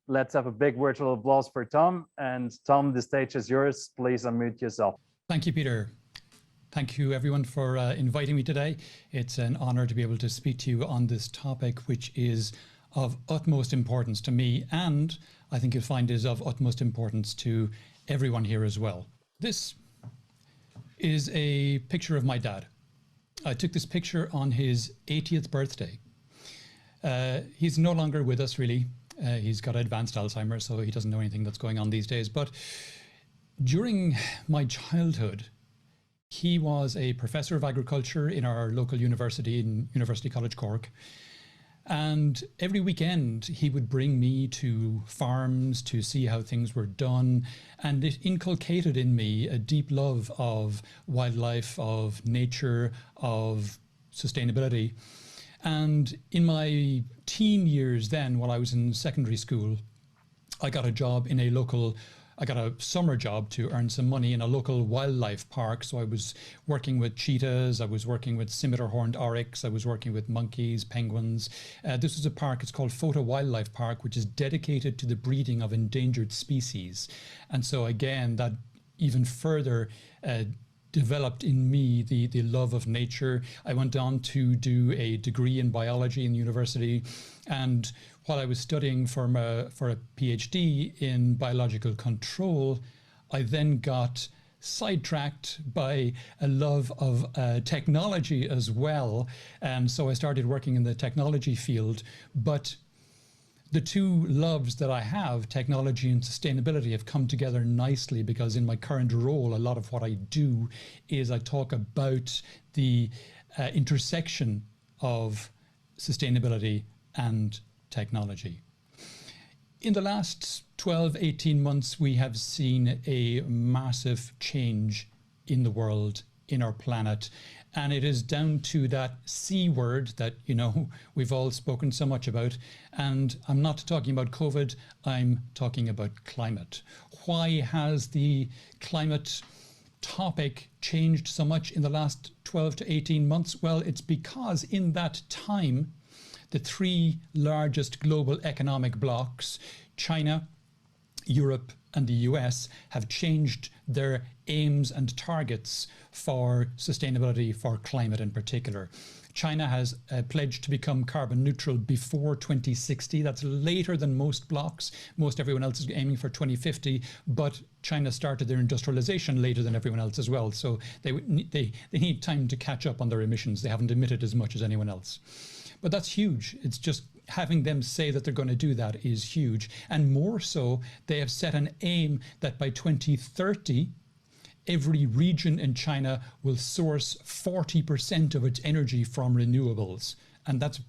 Let's have a big virtual applause for Tom. And Tom, the stage is yours. Please unmute yourself. Thank you, Peter. Thank you, everyone, for inviting me today. It's an honor to be able to speak to you on this topic, which is of utmost importance to me, and I think you'll find is of utmost importance to everyone here as well. This is a picture of my dad. I took this picture on his 80th birthday. He's no longer with us, really. He's got advanced Alzheimer's, so he doesn't know anything that's going on these days. But during my childhood, he was a professor of agriculture in our local university, in University College Cork. And every weekend he would bring me to farms to see how things were done. And it inculcated in me a deep love of wildlife, of nature, of sustainability. And in my teen years then, while I was in secondary school, I got a job in I got a summer job to earn some money in a local wildlife park. So I was working with cheetahs, I was working with scimitar horned oryx, I was working with monkeys, penguins. This was a park, it's called Photo Wildlife Park, which is dedicated to the breeding of endangered species. And so again, that even further developed in me the love of nature. I went on to do a degree in biology in university, and while I was studying for a PhD in biological control, I then got sidetracked by a love of technology as well, and so I started working in the technology field. But the two loves that I have, technology and sustainability, have come together nicely, because in my current role, a lot of what I do is I talk about the intersection of sustainability and technology. In the last 12, 18 months, we have seen a massive change in the world, in our planet. And it is down to that C word that, you know, we've all spoken so much about. And I'm not talking about COVID, I'm talking about climate. Why has the climate topic changed so much in the last 12 to 18 months? Well, it's because in that time, the three largest global economic blocs, China, Europe, and the US, have changed their aims and targets for sustainability, for climate in particular. China has pledged to become carbon neutral before 2060. That's later than most blocs. Most everyone else is aiming for 2050, but China started their industrialization later than everyone else as well. So they need time to catch up on their emissions. They haven't emitted as much as anyone else. But that's huge. It's just having them say that they're going to do that is huge. And more so, they have set an aim that by 2030, every region in China will source 40% of its energy from renewables. And that's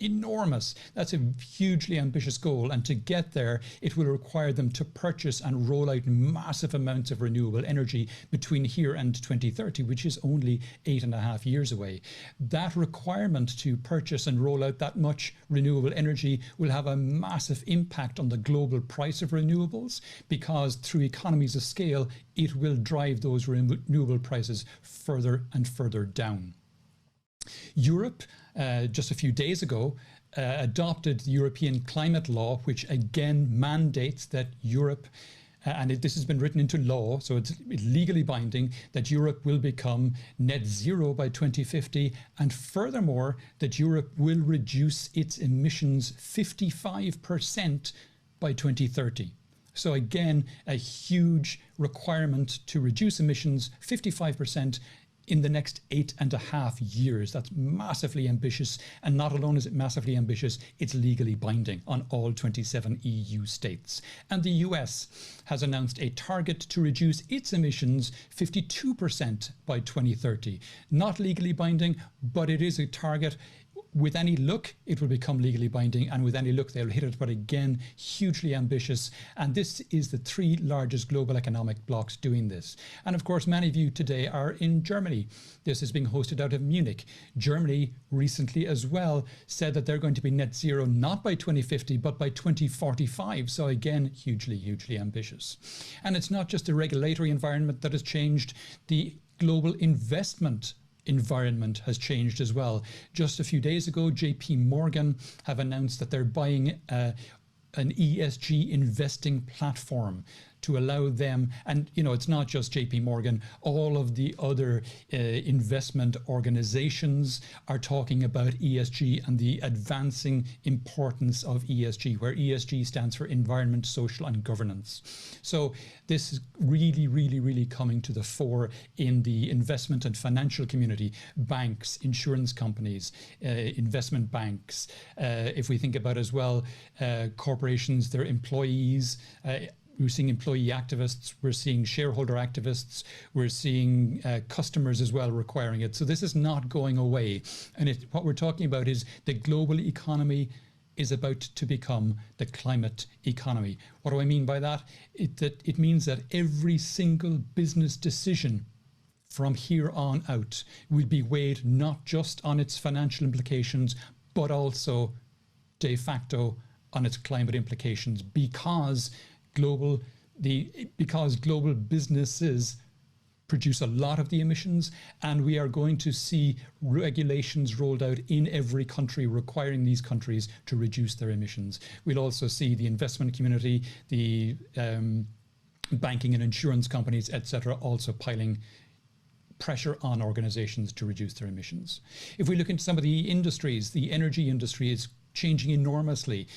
enormous. That's a hugely ambitious goal. And to get there, it will require them to purchase and roll out massive amounts of renewable energy between here and 2030, which is only 8.5 years away. That requirement to purchase and roll out that much renewable energy will have a massive impact on the global price of renewables, because through economies of scale, it will drive those renewable prices further and further down. Europe, just a few days ago, adopted the European climate law, which again mandates that Europe, this has been written into law, so it's legally binding, that Europe will become net zero by 2050, and furthermore, that Europe will reduce its emissions 55% by 2030. So again, a huge requirement to reduce emissions 55% in the next 8.5 years. That's massively ambitious. And not alone is it massively ambitious, it's legally binding on all 27 EU states. And the US has announced a target to reduce its emissions 52% by 2030. Not legally binding, but it is a target. With any luck, it will become legally binding, and with any luck, they'll hit it. But again, hugely ambitious. And this is the three largest global economic blocs doing this. And of course, many of you today are in Germany. This is being hosted out of Munich. Germany recently as well said that they're going to be net zero, not by 2050, but by 2045. So again, hugely, hugely ambitious. And it's not just the regulatory environment that has changed. The global investment environment has changed as well. Just a few days ago, JP Morgan have announced that they're buying an ESG investing platform to allow them, and it's not just JP Morgan, all of the other investment organizations are talking about ESG and the advancing importance of ESG, where ESG stands for environment, social and governance. So this is really, really, really coming to the fore in the investment and financial community, banks, insurance companies, investment banks. If we think about as well, corporations, their employees, we're seeing employee activists, we're seeing shareholder activists, we're seeing customers as well requiring it. So this is not going away. And what we're talking about is the global economy is about to become the climate economy. What do I mean by that? It means that every single business decision from here on out will be weighed not just on its financial implications, but also de facto on its climate implications, because global businesses produce a lot of the emissions, and we are going to see regulations rolled out in every country requiring these countries to reduce their emissions. We'll also see the investment community, the banking and insurance companies, etc., also piling pressure on organizations to reduce their emissions. If we look into some of the industries, the energy industry is changing enormously.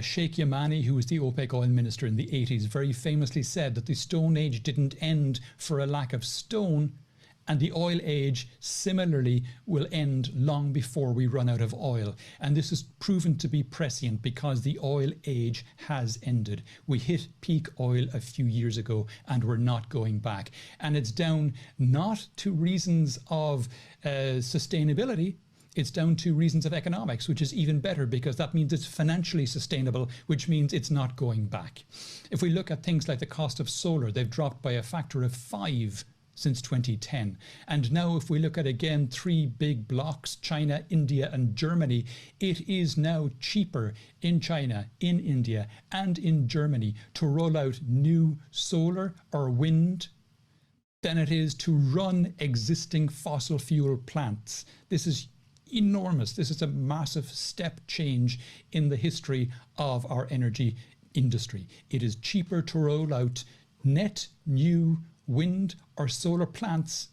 Sheikh Yamani, who was the OPEC oil minister in the 80s, very famously said that the Stone Age didn't end for a lack of stone, and the oil age similarly will end long before we run out of oil. And this is proven to be prescient because the oil age has ended. We hit peak oil a few years ago and we're not going back. And it's down not to reasons of sustainability, it's down to reasons of economics, which is even better because that means it's financially sustainable, which means it's not going back. If we look at things like the cost of solar, they've dropped by a factor of 5 since 2010. And now if we look at, again, 3 big blocks, China, India and Germany, it is now cheaper in China, in India and in Germany to roll out new solar or wind than it is to run existing fossil fuel plants. This is enormous. This is a massive step change in the history of our energy industry. It is cheaper to roll out net new wind or solar plants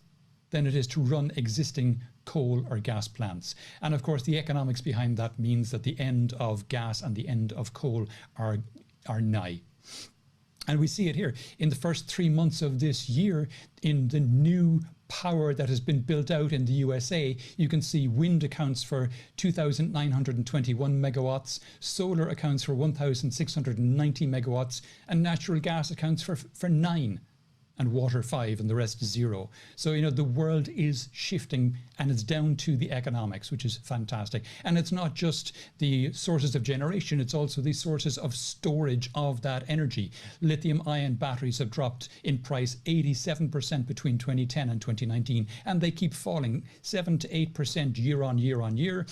than it is to run existing coal or gas plants. And of course, the economics behind that means that the end of gas and the end of coal are nigh. And we see it here in the first 3 months of this year in the new power that has been built out in the USA. You can see wind accounts for 2,921 megawatts, solar accounts for 1,690 megawatts, and natural gas accounts for 9, and water 5, and the rest is 0. So, the world is shifting and it's down to the economics, which is fantastic. And it's not just the sources of generation, it's also the sources of storage of that energy. Lithium ion batteries have dropped in price 87% between 2010 and 2019, and they keep falling 7 to 8% year on year on year.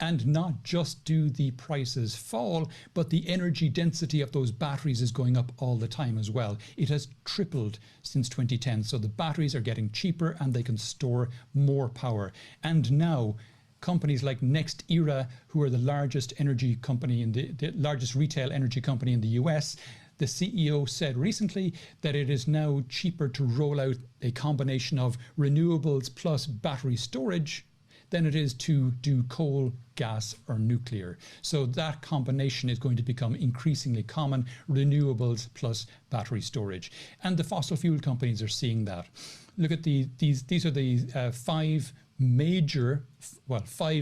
And not just do the prices fall, but the energy density of those batteries is going up all the time as well. It has tripled since 2010. So the batteries are getting cheaper and they can store more power. And now companies like NextEra, who are the largest energy company in the largest retail energy company in the US, the CEO said recently that it is now cheaper to roll out a combination of renewables plus battery storage than it is to do coal, gas or nuclear. So that combination is going to become increasingly common, renewables plus battery storage. And the fossil fuel companies are seeing that. Look at these are the 5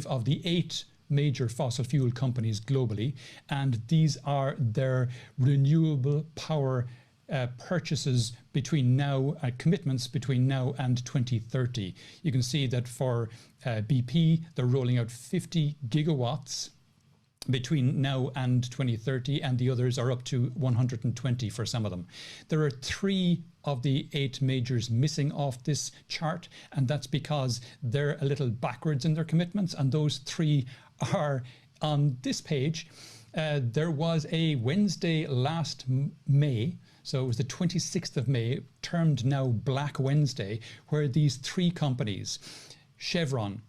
of the 8 major fossil fuel companies globally, and these are their renewable power purchases between now, commitments between now and 2030. You can see that for BP, they're rolling out 50 gigawatts between now and 2030, and the others are up to 120 for some of them. There are 3 of the 8 majors missing off this chart, and that's because they're a little backwards in their commitments, and those 3 are on this page. There was a Wednesday last May, so it was the 26th of May, termed now Black Wednesday, where these 3 companies, Chevron,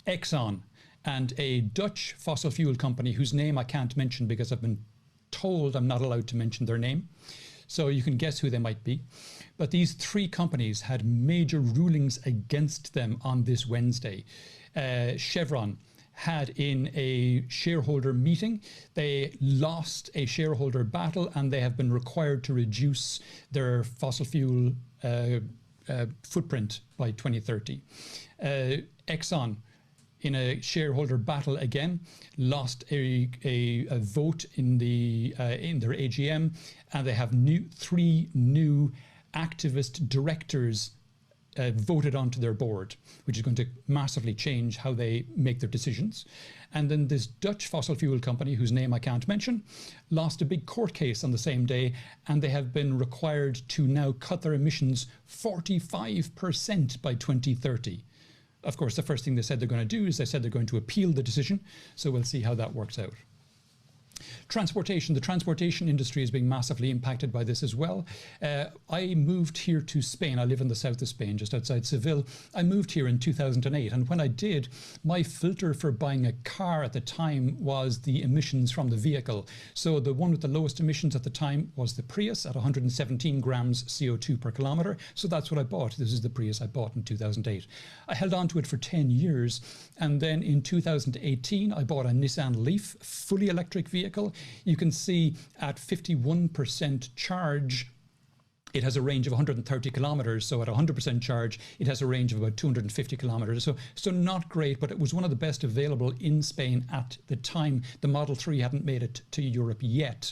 Exxon, and a Dutch fossil fuel company whose name I can't mention because I've been told I'm not allowed to mention their name. So you can guess who they might be. But these three companies had major rulings against them on this Wednesday. Chevron had in a shareholder meeting, they lost a shareholder battle and they have been required to reduce their fossil fuel footprint by 2030. Exxon, in a shareholder battle again, lost a vote in their AGM, and they have three new activist directors voted onto their board, which is going to massively change how they make their decisions. And then this Dutch fossil fuel company, whose name I can't mention, lost a big court case on the same day, and they have been required to now cut their emissions 45% by 2030. Of course, the first thing they said they're going to do is they said they're going to appeal the decision, so we'll see how that works out. Transportation. The transportation industry is being massively impacted by this as well. I moved here to Spain. I live in the south of Spain, just outside Seville. I moved here in 2008, and when I did, my filter for buying a car at the time was the emissions from the vehicle. So the one with the lowest emissions at the time was the Prius at 117 grams CO2 per kilometre. So that's what I bought. This is the Prius I bought in 2008. I held on to it for 10 years, and then in 2018, I bought a Nissan Leaf, fully electric vehicle. You can see at 51% charge, it has a range of 130 kilometers. So at 100% charge, it has a range of about 250 kilometers. So not great, but it was one of the best available in Spain at the time. The Model 3 hadn't made it to Europe yet.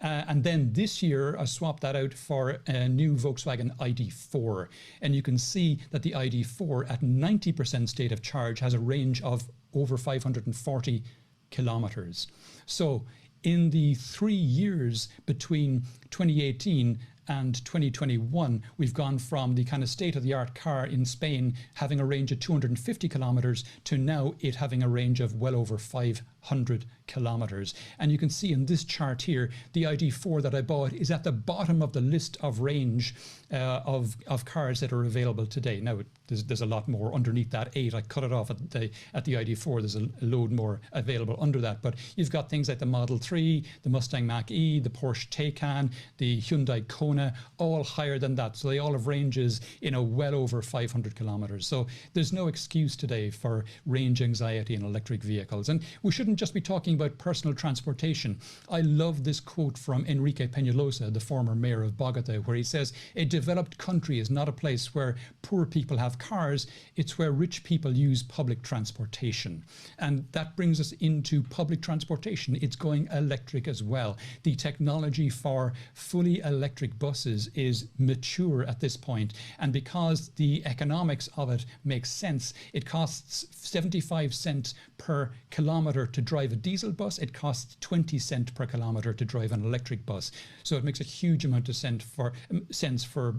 And then this year, I swapped that out for a new Volkswagen ID4. And you can see that the ID4 at 90% state of charge has a range of over 540 kilometers. So in the 3 years between 2018 and 2021, we've gone from the kind of state-of-the-art car in Spain having a range of 250 kilometers to now it having a range of well over 500 kilometers. And you can see in this chart here, the ID4 that I bought is at the bottom of the list of range of cars that are available today. Now, there's a lot more underneath that 8. I cut it off at the ID4. There's a load more available under that. But you've got things like the Model 3, the Mustang Mach-E, the Porsche Taycan, the Hyundai Kona, all higher than that. So they all have ranges well over 500 kilometers. So there's no excuse today for range anxiety in electric vehicles. And we shouldn't just be talking about personal transportation. I love this quote from Enrique Peñalosa, the former mayor of Bogota, where he says, a developed country is not a place where poor people have cars, it's where rich people use public transportation. And that brings us into public transportation. It's going electric as well. The technology for fully electric buses is mature at this point. And because the economics of it makes sense, it costs 75 cents per kilometer to drive a diesel bus. It costs 20 cents per kilometer to drive an electric bus. So it makes a huge amount of sense for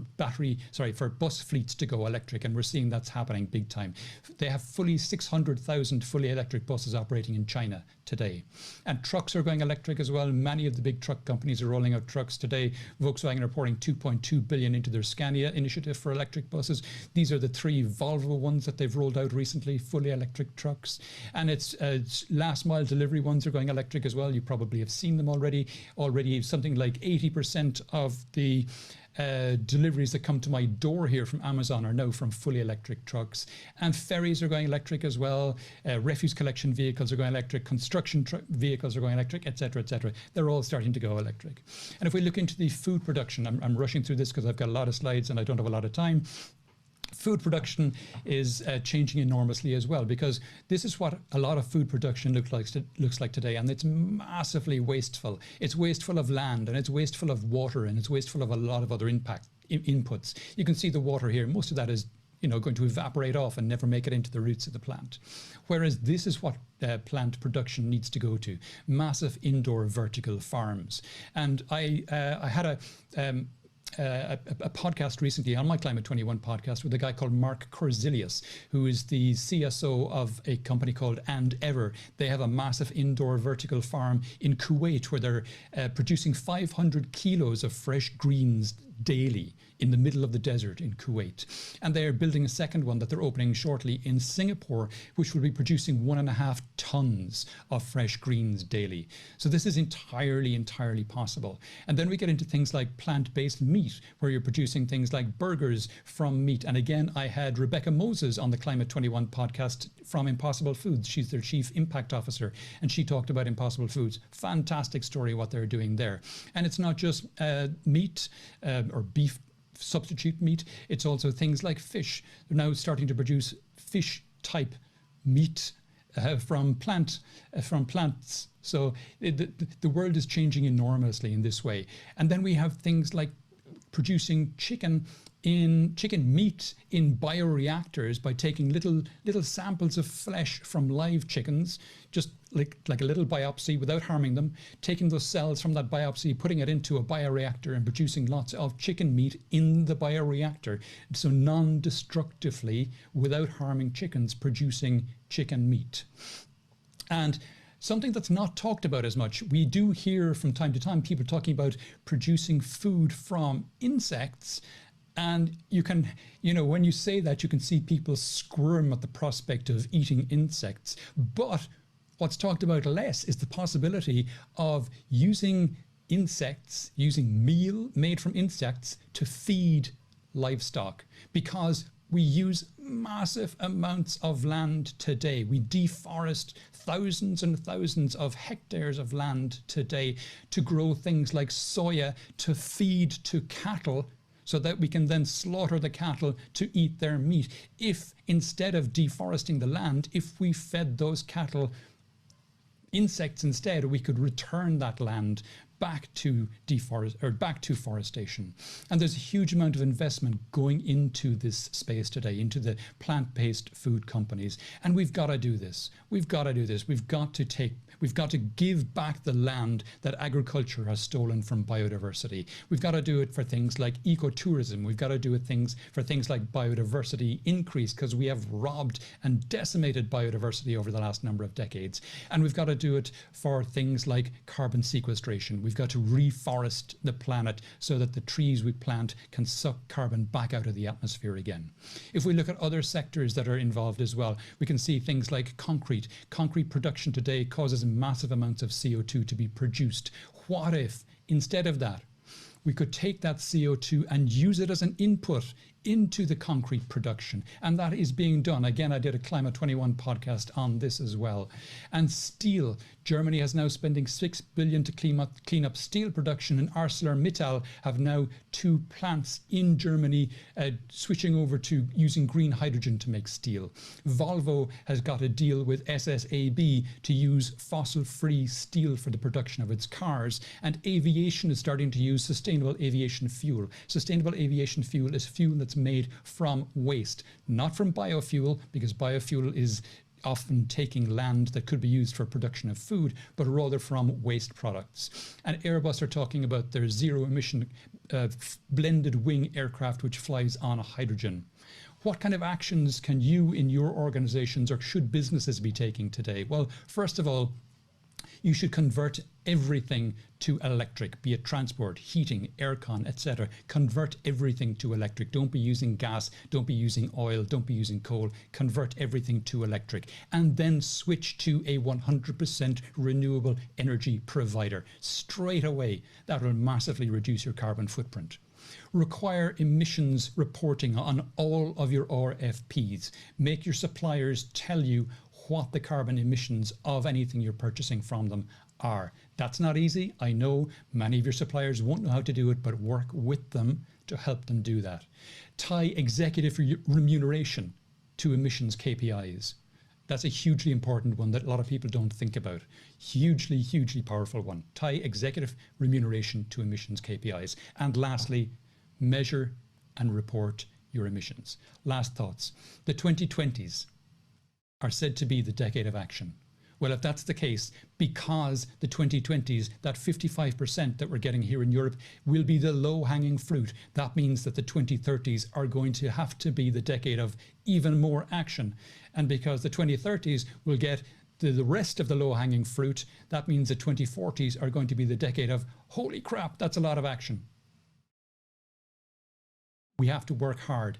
bus fleets to go electric. And we're seeing that's happening big time. They have 600,000 fully electric buses operating in China today. And trucks are going electric as well. Many of the big truck companies are rolling out trucks today. Volkswagen are pouring 2.2 billion into their Scania initiative for electric buses. These are the 3 Volvo ones that they've rolled out recently, fully electric trucks. And it's last mile delivery ones are going electric as well. You probably have seen them already. Already something like 80% of the deliveries that come to my door here from Amazon are now from fully electric trucks. And ferries are going electric as well. Refuse collection vehicles are going electric. Construction vehicles are going electric, etc., etc. They're all starting to go electric. And if we look into the food production, I'm rushing through this because I've got a lot of slides and I don't have a lot of time. Food production is changing enormously as well, because this is what a lot of food production looks like today, and it's massively wasteful. It's wasteful of land, and it's wasteful of water, and it's wasteful of a lot of other inputs. You can see the water here. Most of that is going to evaporate off and never make it into the roots of the plant. Whereas this is what plant production needs to go to: massive indoor vertical farms. And I had a podcast recently on my Climate 21 podcast with a guy called Mark Korzilius, who is the CSO of a company called And Ever. They have a massive indoor vertical farm in Kuwait where they're producing 500 kilos of fresh greens daily in the middle of the desert in Kuwait. And they're building a second one that they're opening shortly in Singapore, which will be producing 1.5 tons of fresh greens daily. So this is entirely possible. And then we get into things like plant-based meat, where you're producing things like burgers from meat. And again, I had Rebecca Moses on the Climate 21 podcast from Impossible Foods. She's their Chief Impact Officer, and she talked about Impossible Foods. Fantastic story what they're doing there. And it's not just meat or beef substitute meat, it's also things like fish. They're now starting to produce fish type meat from plants. So the world is changing enormously in this way. And then we have things like producing chicken meat in bioreactors by taking little samples of flesh from live chickens, just like a little biopsy without harming them, taking those cells from that biopsy, putting it into a bioreactor and producing lots of chicken meat in the bioreactor. So non-destructively, without harming chickens, producing chicken meat. And something that's not talked about as much, we do hear from time to time people talking about producing food from insects. And you can, when you say that, you can see people squirm at the prospect of eating insects. But what's talked about less is the possibility of using insects, using meal made from insects to feed livestock, because we use massive amounts of land today. We deforest thousands and thousands of hectares of land today to grow things like soya to feed to cattle, so that we can then slaughter the cattle to eat their meat. If instead of deforesting the land, if we fed those cattle insects instead, we could return that land back to forestation. And there's a huge amount of investment going into this space today, into the plant-based food companies. And we've got to do this. We've got to do this. We've got to give back the land that agriculture has stolen from biodiversity. We've got to do it for things like ecotourism. We've got to do it for things like biodiversity increase, because we have robbed and decimated biodiversity over the last number of decades. And we've got to do it for things like carbon sequestration. We've got to reforest the planet so that the trees we plant can suck carbon back out of the atmosphere again. If we look at other sectors that are involved as well, we can see things like concrete. Concrete production today causes massive amounts of CO2 to be produced. What if, instead of that, we could take that CO2 and use it as an input into the concrete production? And that is being done. Again, I did a Climate 21 podcast on this as well. And steel. Germany has now spending $6 billion to clean up steel production, and ArcelorMittal have now 2 plants in Germany switching over to using green hydrogen to make steel. Volvo has got a deal with SSAB to use fossil-free steel for the production of its cars, and aviation is starting to use sustainable aviation fuel. Sustainable aviation fuel is fuel that's made from waste, not from biofuel, because biofuel is often taking land that could be used for production of food, but rather from waste products. And Airbus are talking about their zero emission blended wing aircraft which flies on hydrogen. What kind of actions can you in your organizations or should businesses be taking today? Well, first of all, you should convert everything to electric, be it transport, heating, aircon, etc. Convert everything to electric. Don't be using gas, don't be using oil, don't be using coal. Convert everything to electric, and then switch to a 100% renewable energy provider straight away. That will massively reduce your carbon footprint. Require emissions reporting on all of your RFPs. Make your suppliers tell you what the carbon emissions of anything you're purchasing from them are. That's not easy. I know many of your suppliers won't know how to do it, but work with them to help them do that. Tie executive remuneration to emissions KPIs. That's a hugely important one that a lot of people don't think about. Hugely, hugely powerful one. Tie executive remuneration to emissions KPIs. And lastly, measure and report your emissions. Last thoughts. The 2020s are said to be the decade of action. Well, if that's the case, because the 2020s, that 55% that we're getting here in Europe, will be the low-hanging fruit, that means that the 2030s are going to have to be the decade of even more action. And because the 2030s will get the rest of the low-hanging fruit, that means the 2040s are going to be the decade of, holy crap, that's a lot of action. We have to work hard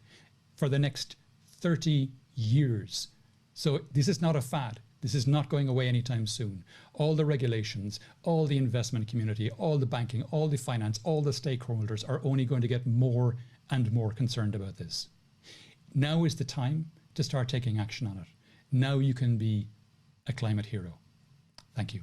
for the next 30 years. So this is not a fad. This is not going away anytime soon. All the regulations, all the investment community, all the banking, all the finance, all the stakeholders are only going to get more and more concerned about this. Now is the time to start taking action on it. Now you can be a climate hero. Thank you.